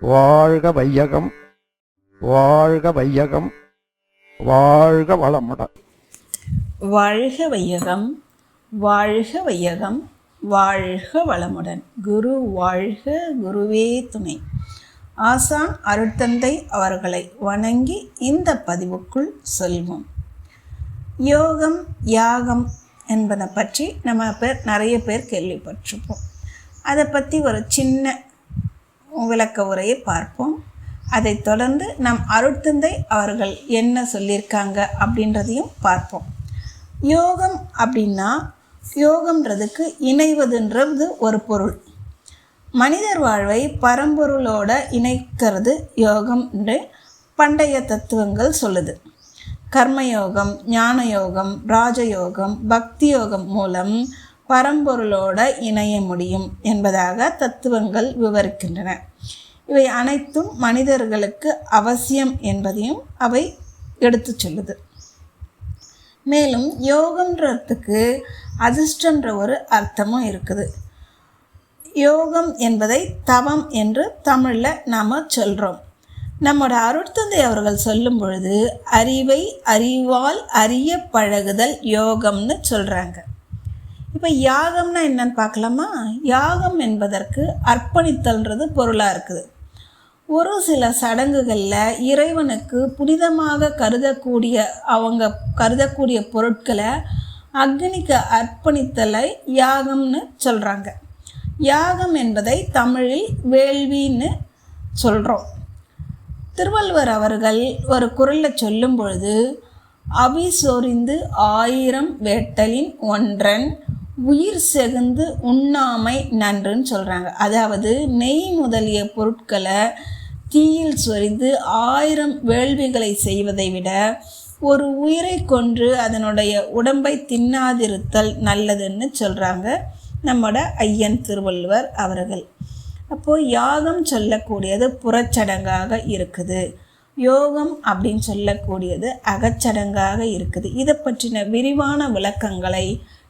வாழ்க வையகம், வாழ்க வையகம், வாழ்க வளமுடன். வாழ்க வையகம், வாழ்க வையகம், வாழ்க வளமுடன். குரு வாழ்க, குருவே துணை. ஆசான் அருட்தந்தை அவர்களை வணங்கி இந்த பதிவுக்குள் செல்வோம். யோகம், யாகம் என்பதை பற்றி நம்ம நிறைய பேர் கேள்விப்பட்டிருப்போம். அதை பற்றி ஒரு சின்ன விளக்க உரையை பார்ப்போம். அதை தொடர்ந்து நம் அருட்தந்தை அவர்கள் என்ன சொல்லியிருக்காங்க அப்படின்றதையும் பார்ப்போம். யோகம் அப்படின்னா, யோகம்ன்றதுக்கு இணைவதுன்றது ஒரு பொருள். மனிதர் வாழ்வை பரம்பொருளோட இணைக்கிறது யோகம் என்று பண்டைய தத்துவங்கள் சொல்லுது. கர்மயோகம், ஞான யோகம், ராஜயோகம், பக்தி யோகம் மூலம் பரம்பொருளோட இணைய முடியும் என்பதாக தத்துவங்கள் விவரிக்கின்றன. இவை அனைத்தும் மனிதர்களுக்கு அவசியம் என்பதையும் அவை எடுத்து சொல்லுது. மேலும் யோகம்ன்றதுக்கு அதிர்ஷ்டன்ற ஒரு அர்த்தமும் இருக்குது. யோகம் என்பதை தவம் என்று தமிழில் நாம் சொல்கிறோம். நம்மோட அருட்தந்தை அவர்கள் சொல்லும் பொழுது அறிவை அறிவால் அறிய பழகுதல் யோகம்னு சொல்கிறாங்க. இப்போ யாகம்னா என்னன்னு பார்க்கலாமா? யாகம் என்பதற்கு அர்ப்பணித்தல்ன்றது பொருளாக இருக்குது. ஒரு சில சடங்குகளில் இறைவனுக்கு புனிதமாக கருதக்கூடிய பொருட்களை அக்னிக்கு அர்ப்பணித்தலை யாகம்னு சொல்கிறாங்க. யாகம் என்பதை தமிழில் வேள்வின்னு சொல்கிறோம். திருவள்ளுவர் அவர்கள் ஒரு குறளில் சொல்லும் பொழுது, அவி சொரிந்து 1000 வேட்டலின் ஒன்றன் உயிர் செகுந்து உண்ணாமை நன்றுன்னு சொல்கிறாங்க. அதாவது நெய் முதலிய பொருட்களை தீயில் சொரிந்து 1000 வேள்விகளை செய்வதை விட ஒரு உயிரை கொன்று அதனுடைய உடம்பை தின்னாதிருத்தல் நல்லதுன்னு சொல்கிறாங்க நம்மோட ஐயன் திருவள்ளுவர் அவர்கள். அப்போது யாகம் சொல்லக்கூடியது புறச்சடங்காக இருக்குது, யோகம் அப்படின்னு சொல்லக்கூடியது அகச்சடங்காக இருக்குது. இதை பற்றின விரிவான விளக்கங்களை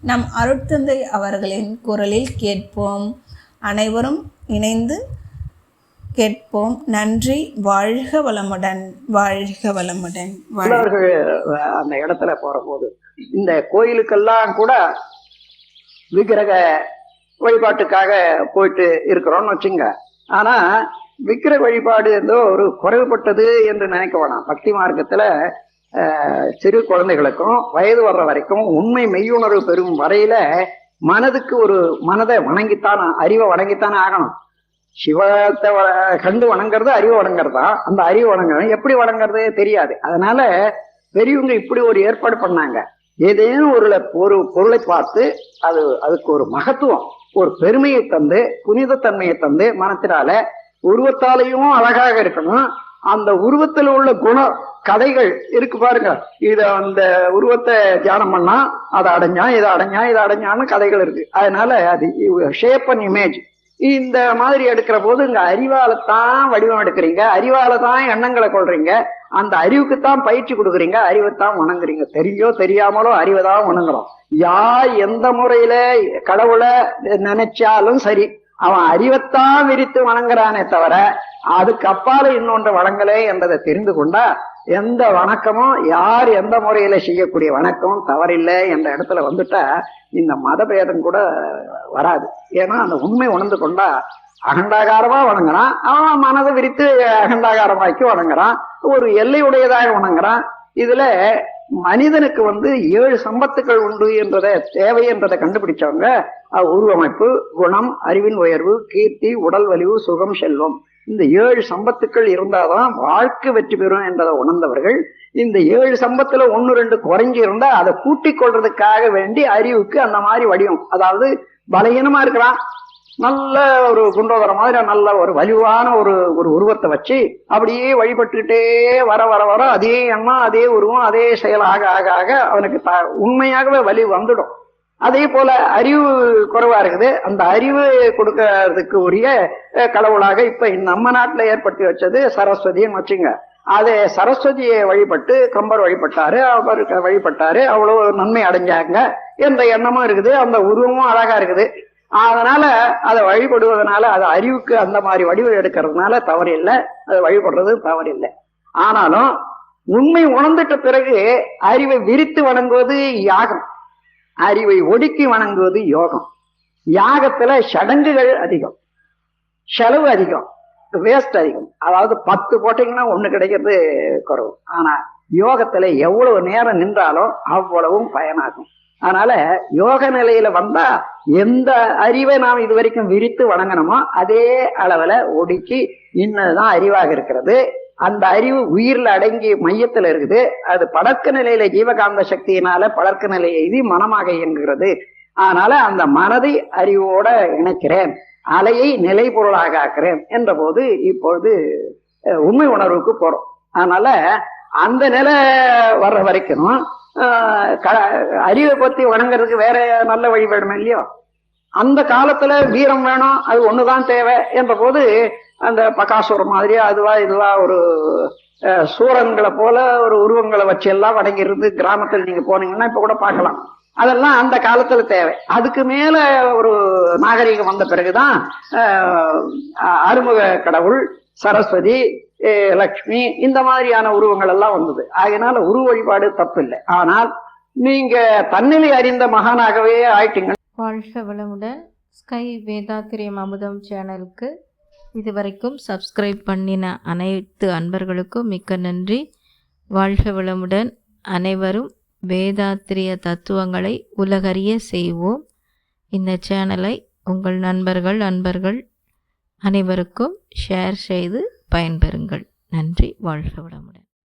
நம் அருட்தந்தை அவர்களின் குரலில் கேட்போம். அனைவரும் இணைந்து கேட்போம். நன்றி. வாழ்க வளமுடன், வாழ்க வளமுடன். அந்த இடத்துல போற போது இந்த கோயிலுக்கெல்லாம் கூட விக்கிரக வழிபாட்டுக்காக போயிட்டு இருக்கிறோம்னு வச்சுங்க. ஆனா விக்கிரக வழிபாடு ஏதோ ஒரு குறைவுபட்டது என்று நினைக்க வேணாம். பக்தி மார்க்கத்துல சிறு குழந்தைகளுக்கும் வயது வர்ற வரைக்கும் உண்மை மெய்யுணர்வு பெறும் வரையில மனதுக்கு ஒரு மனதை வணங்கித்தான், அறிவை வணங்கித்தானே ஆகணும். சிவத்தை கண்டு வணங்குறது அறிவை வணங்குறதா. அந்த அறிவை வணங்கணும், எப்படி வணங்குறது தெரியாது. அதனால பெரியவங்க இப்படி ஒரு ஏற்பாடு பண்ணாங்க. ஏதேனும் ஒரு பொருளை பார்த்து அதுக்கு ஒரு மகத்துவம், ஒரு பெருமையை தந்து, புனிதத்தன்மையை தந்து, மனத்தினால உருவத்தாலையும் அழகாக இருக்கணும். அந்த உருவத்துல உள்ள கதைகள் இருக்கு பாருங்க. அந்த உருவத்தை தியானம் பண்ணா அதை அடைஞ்சான், இதை அடைஞ்சான்னு கதைகள் இருக்கு. அதனால அது ஷேப் அண்ட் இமேஜ் இந்த மாதிரி எடுக்கிற போது இங்க அறிவாலத்தான் வடிவம் எடுக்கிறீங்க, அறிவாலதான் எண்ணங்களை கொள்றீங்க, அந்த அறிவுக்குத்தான் பயிற்சி கொடுக்குறீங்க, அறிவைத்தான் வணங்குறீங்க. தெரிஞ்சோ தெரியாமலோ அறிவை தான் வணங்குறோம். யார் எந்த முறையில கடவுளை நினைச்சாலும் சரி, அவன் அறிவைத்தான் விரித்து வணங்குறானே தவிர அதுக்கு அப்பால இன்னொன்று வணங்கலே என்பதை தெரிந்து கொண்டா எந்த வணக்கமும், யார் எந்த முறையில செய்யக்கூடிய வணக்கமும் தவறில்லை என்ற இடத்துல வந்துட்டா இந்த மதபேதம் கூட வராது. ஏன்னா அந்த உண்மை உணர்ந்து கொண்டா அகண்டாகாரமா வணங்குறான், அவன் மனதை விரித்து அகண்டாகாரமாக்கி வணங்குறான், ஒரு எல்லையுடையதாக வணங்குறான். இதுல மனிதனுக்கு 7 சம்பத்துக்கள் உண்டு என்றதை தேவை என்றதை கண்டுபிடிச்சவங்க உருவமைப்பு, குணம், அறிவின் உயர்வு, கீர்த்தி, உடல் வலிவு, சுகம், செல்வம், இந்த 7 சம்பத்துக்கள் இருந்தாதான் வாழ்க்கை வெற்றி பெறும் என்பதை உணர்ந்தவர்கள் இந்த 7 சம்பத்துல 1-2 குறைஞ்சி இருந்தா அதை கூட்டிக் கொள்றதுக்காக வேண்டி அறிவுக்கு அந்த மாதிரி வடிவம், அதாவது பலகீனமா இருக்கிறான், நல்ல ஒரு குண்டோதர மாதிரி நல்ல ஒரு வலிவான ஒரு உருவத்தை வச்சு அப்படியே வழிபட்டுக்கிட்டே வர வர வர அதே எண்ணம், அதே உருவம், அதே செயல் ஆக ஆக ஆக அவனுக்கு உண்மையாகவே வலி வந்துடும். அதே போல அறிவு குறைவா இருக்குது. அந்த அறிவு கொடுக்கறதுக்கு உரிய கடவுளாக இப்ப நம்ம நாட்டுல ஏற்படுத்தி வச்சது சரஸ்வதின்னு வச்சுங்க. அதே சரஸ்வதியை வழிபட்டு கம்பர் வழிபட்டாரு, அவர் வழிபட்டாரு, அவ்வளவு நன்மை அடைஞ்சாங்க என்ற எண்ணமும் இருக்குது. அந்த உருவமும் அழகா இருக்குது. அதனால அதை வழிபடுவதனால அது அறிவுக்கு அந்த மாதிரி வடிவம் எடுக்கிறதுனால தவறு இல்லை, அதை வழிபடுறது தவறு இல்லை. ஆனாலும் உண்மை உணர்ந்துட்ட பிறகு அறிவை விரித்து வணங்குவது யாகம், அறிவை ஒடுக்கி வணங்குவது யோகம். யாகத்துல சடங்குகள் அதிகம், செலவு அதிகம், வேஸ்ட் அதிகம். அதாவது 10 போட்டீங்கன்னா 1 கிடைக்கிறது குறவு. ஆனா யோகத்துல எவ்வளவு நேரம் நின்றாலும் அவ்வளவும் பயனாகும். அதனால யோக நிலையில வந்தா எந்த அறிவை நாம் இது வரைக்கும் விரித்து வணங்கணுமோ அதே அளவுல ஒடுக்கி இன்னதுதான் அறிவாக இருக்கிறது. அந்த அறிவு உயிர்ல அடங்கி மையத்துல இருக்குது. அது படர்க்க நிலையில ஜீவகாந்த சக்தியினால படர்க்க நிலையை இது மனமாக இயங்குகிறது. அதனால அந்த மனதை அறிவோட இணைக்கிறேன், அலையை நிலை பொருளாக ஆக்கிறேன் என்ற போது இப்பொழுது உண்மை உணர்வுக்கு போறோம். அதனால அந்த நிலை வர்ற வரைக்கும் அறிவை பத்தி வணங்குறதுக்கு வேற நல்ல வழி வேணுமே இல்லையோ. அந்த காலத்துல வீரம் வேணும், அது ஒண்ணுதான் தேவை என்ற போது அந்த பகாசுரம் மாதிரியா அதுவா இதுவா ஒரு சூரன்களை போல ஒரு உருவங்களை வச்சு எல்லாம் வணங்கிருந்து கிராமத்தில் நீங்க போனீங்கன்னா இப்ப கூட பார்க்கலாம். அதெல்லாம் அந்த காலத்துல தேவை. அதுக்கு மேல ஒரு நாகரிகம் வந்த பிறகுதான் அறுமுக கடவுள், சரஸ்வதி, லக்ஷ்மி இந்த மாதிரியான உருவங்கள் எல்லாம் வந்தது. அதனால உருவ வழிபாடு தப்பு இல்லை. ஆனால் நீங்க தன்னிலை அறிந்த மகானாகவே ஆயிட்டீங்க. வாழ்க வளமுடன். ஸ்கை வேதாத்திரியம் அமுதம் சேனலுக்கு இதுவரைக்கும் சப்ஸ்கிரைப் பண்ணின அனைத்து அன்பர்களுக்கும் மிக்க நன்றி. வாழ்க வளமுடன். அனைவரும் வேதாத்திரிய தத்துவங்களை உலகறிய செய்வோம். இந்த சேனலை உங்கள் நண்பர்கள் அனைவருக்கும் ஷேர் செய்து பயன்பெறுங்கள். நன்றி. வாழ்க வளமுடன்.